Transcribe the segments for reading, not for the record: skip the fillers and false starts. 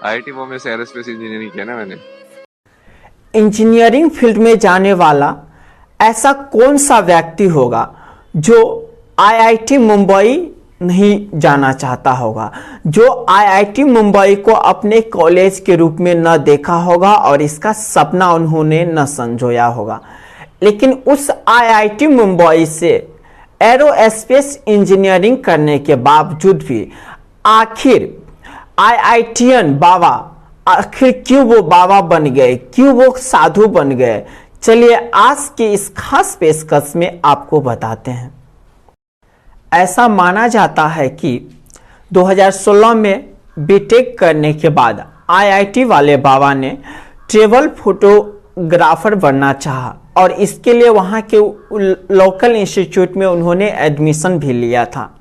IIT Bombay से aerospace engineering किया ना मैंने। इंजीनियरिंग फील्ड में जाने वाला ऐसा कौन सा व्यक्ति होगा जो आईआईटी मुंबई नहीं जाना चाहता होगा, जो आईआईटी मुंबई को अपने कॉलेज के रूप में न देखा होगा और इसका सपना उन्होंने न संजोया होगा। लेकिन उस आईआईटी मुंबई से एरोस्पेस इंजीनियरिंग करने के बावजूद भी आखिर आईआईटीएन बाबा आखिर क्यों वो बाबा बन गए, क्यों वो साधु बन गए, चलिए आज की इस खास पेशकश में आपको बताते हैं। ऐसा माना जाता है कि 2016 में बीटेक करने के बाद आईआईटी वाले बाबा ने ट्रैवल फोटोग्राफर बनना चाहा और इसके लिए वहाँ के लोकल इंस्टीट्यूट में उन्होंने एडमिशन भी लिया था।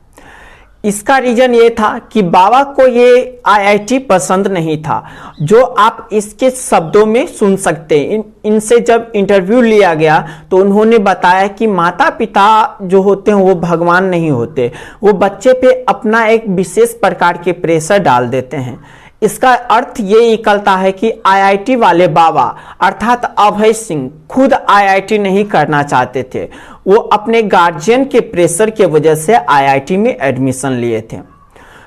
इसका रीजन ये था कि बाबा को ये आईआईटी पसंद नहीं था, जो आप इसके शब्दों में सुन सकते हैं। इनसे जब इंटरव्यू लिया गया तो उन्होंने बताया कि माता पिता जो होते हैं वो भगवान नहीं होते, वो बच्चे पे अपना एक विशेष प्रकार के प्रेशर डाल देते हैं। इसका अर्थ ये निकलता है कि आईआईटी वाले बाबा अर्थात अभय सिंह खुद आईआईटी नहीं करना चाहते थे, वो अपने गार्जियन के प्रेशर के वजह से आईआईटी में एडमिशन लिए थे।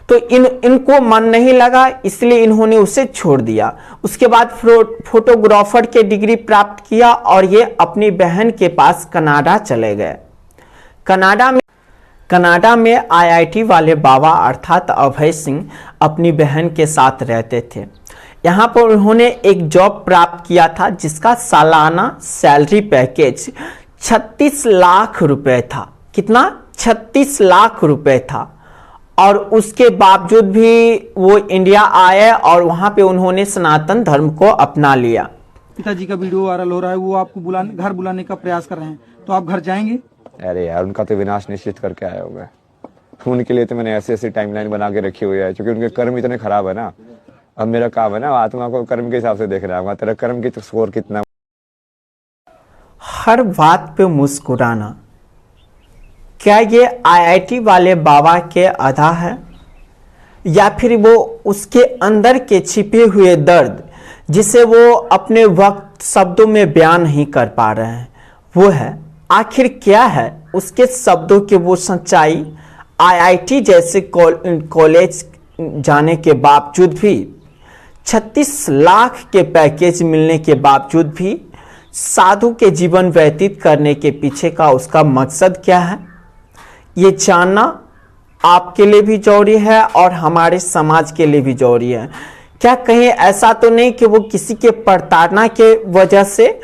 तो इनको मन नहीं लगा, इसलिए इन्होंने उसे छोड़ दिया। उसके बाद फोटोग्राफर के डिग्री प्राप्त किया और ये अपनी बहन के पास कनाडा चले गए। कनाडा में आईआईटी वाले बाबा अर्थात अभय सिंह अपनी बहन के साथ रहते थे। यहाँ पर उन्होंने एक जॉब प्राप्त किया था जिसका सालाना सैलरी पैकेज 36 लाख रुपए था। कितना? 36 लाख रुपए था। और उसके बावजूद भी वो इंडिया आए और वहाँ पे उन्होंने सनातन धर्म को अपना लिया। पिताजी का वीडियो वायरल हो रहा है, वो आपको घर बुलाने का प्रयास कर रहे हैं, तो आप घर जाएंगे? अरे यार, उनका तो विनाश निश्चित करके आया हूँ मैं। उनके लिए तो मैंने ऐसी ऐसी टाइमलाइन बना के रखी हुई है, क्योंकि उनके कर्म इतने खराब है ना। अब मेरा काम है ना आत्मा को कर्म के हिसाब से देखना है, तेरा कर्म की तो स्कोर कितना। हर बात पे मुस्कुराना, क्या ये आईआईटी वाले बाबा के अदा है या फिर वो उसके अंदर के छिपे हुए दर्द जिसे वो अपने वक्त शब्दों में बयान नहीं कर पा रहे हैं, वो है? आखिर क्या है उसके शब्दों की वो सच्चाई? आईआईटी जैसे कॉलेज जाने के बावजूद भी 36 लाख के पैकेज मिलने के बावजूद भी साधु के जीवन व्यतीत करने के पीछे का उसका मकसद क्या है, ये जानना आपके लिए भी जरूरी है और हमारे समाज के लिए भी जरूरी है। क्या कहीं ऐसा तो नहीं कि वो किसी के प्रताड़ना के वजह से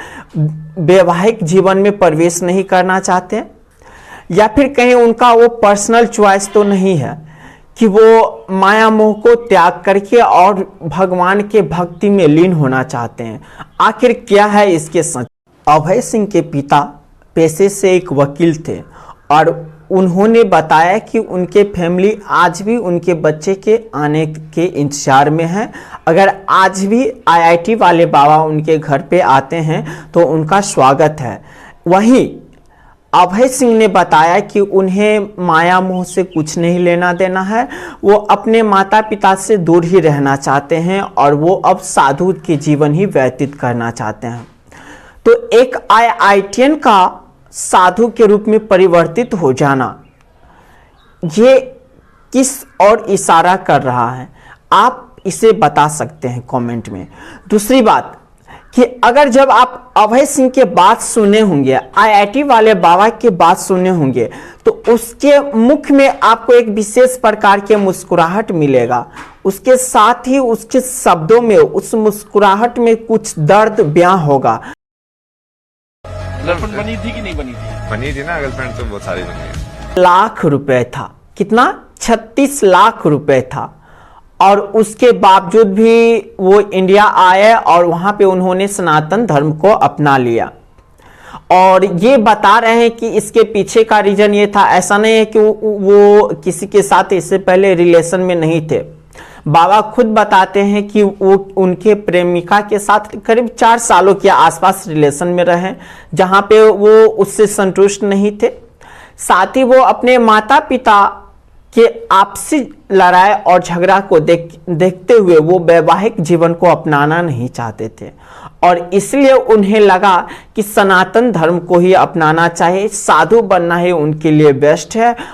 वैवाहिक जीवन में प्रवेश नहीं करना चाहते, या फिर कहीं उनका वो पर्सनल चॉइस तो नहीं है कि वो माया मोह को त्याग करके और भगवान के भक्ति में लीन होना चाहते हैं? आखिर क्या है इसके सच? अभय सिंह के पिता पेशे से एक वकील थे और उन्होंने बताया कि उनके फैमिली आज भी उनके बच्चे के आने के इंतजार में है। अगर आज भी आईआईटी वाले बाबा उनके घर पे आते हैं तो उनका स्वागत है। वहीं अभय सिंह ने बताया कि उन्हें माया मोह से कुछ नहीं लेना देना है, वो अपने माता पिता से दूर ही रहना चाहते हैं और वो अब साधु के जीवन ही व्यतीत करना चाहते हैं। तो एक आईआईटीएन का साधु के रूप में परिवर्तित हो जाना, ये किस और इशारा कर रहा है? आप इसे बता सकते हैं कमेंट में। दूसरी बात कि अगर जब आप अभय सिंह के बात सुने होंगे, आईआईटी वाले बाबा के बात सुने होंगे, तो उसके मुख में आपको एक विशेष प्रकार के मुस्कुराहट मिलेगा। उसके साथ ही उसके शब्दों में, उस मुस्कुराहट में कुछ दर्द बयां होगा। गर्लफ्रेंड बनी थी कि नहीं बनी थी? बनी थी ना गर्लफ्रेंड, तो बहुत सारी बनी है। लाख रुपए था। कितना? 36 लाख रुपए था। और उसके बावजूद भी वो इंडिया आए और वहां पे उन्होंने सनातन धर्म को अपना लिया। और ये बता रहे हैं कि इसके पीछे का रीजन ये था, ऐसा नहीं है कि वो किसी के साथ इससे पहले रिलेशन में नहीं थे। बाबा खुद बताते हैं कि वो उनके प्रेमिका के साथ करीब 4 सालों के आसपास रिलेशन में रहे, जहां पे वो उससे संतुष्ट नहीं थे। साथ ही वो अपने माता पिता कि आपसी लड़ाई और झगड़ा को देखते हुए वो वैवाहिक जीवन को अपनाना नहीं चाहते थे और इसलिए उन्हें लगा कि सनातन धर्म को ही अपनाना चाहिए, साधु बनना ही उनके लिए बेस्ट है